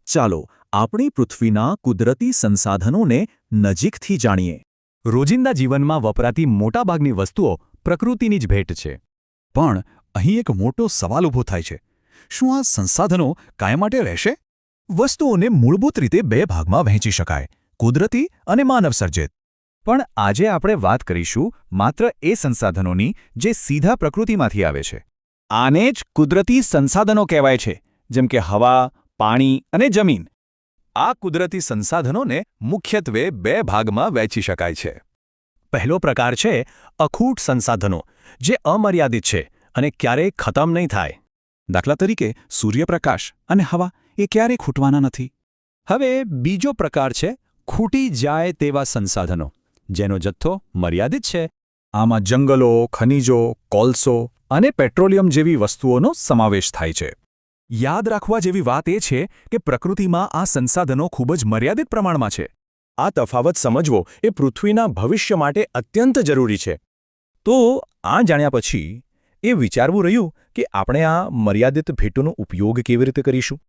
ચાલો આપણી પૃથ્વીના કુદરતી સંસાધનોને નજીકથી જાણીએ. રોજિંદા જીવનમાં વપરાતી મોટાભાગની વસ્તુઓ પ્રકૃતિની જ ભેટ છે. પણ અહીં એક મોટો સવાલ ઊભો થાય છે. શું આ સંસાધનો કાયમ માટે રહેશે? વસ્તુઓને મૂળભૂત રીતે બે ભાગમાં વહેંચી શકાય: કુદરતી અને માનવસર્જિત. પણ આજે આપણે વાત કરીશું માત્ર એ સંસાધનોની જે સીધા પ્રકૃતિમાંથી આવે છે. આને જ કુદરતી સંસાધનો કહેવાય છે, જેમ કે હવા, પાણી અને જમીન. આ કુદરતી સંસાધનોને મુખ્યત્વે બે ભાગમાં વહેંચી શકાય છે. પહેલો પ્રકાર છે અખૂટ સંસાધનો, જે અમર્યાદિત છે અને ક્યારેય ખતમ નહીં થાય. દાખલા તરીકે સૂર્યપ્રકાશ અને હવા એ ક્યારેય ખૂટવાના નથી. હવે બીજો પ્રકાર છે ખૂટી જાય તેવા સંસાધનો, જેનો જથ્થો મર્યાદિત છે. આમાં જંગલો, ખનિજો, કોલસો અને પેટ્રોલિયમ જેવી વસ્તુઓનો સમાવેશ થાય છે. યાદ રાખવા જેવી વાત એ છે કે પ્રકૃતિમાં આ સંસાધનો ખૂબ જ મર્યાદિત પ્રમાણમાં છે. આ તફાવત સમજવો એ પૃથ્વીના ભવિષ્ય માટે અત્યંત જરૂરી છે. તો આ જાણ્યા પછી એ વિચારવું રહ્યું કે આપણે આ મર્યાદિત ભેટોનો ઉપયોગ કેવી રીતે કરીશું.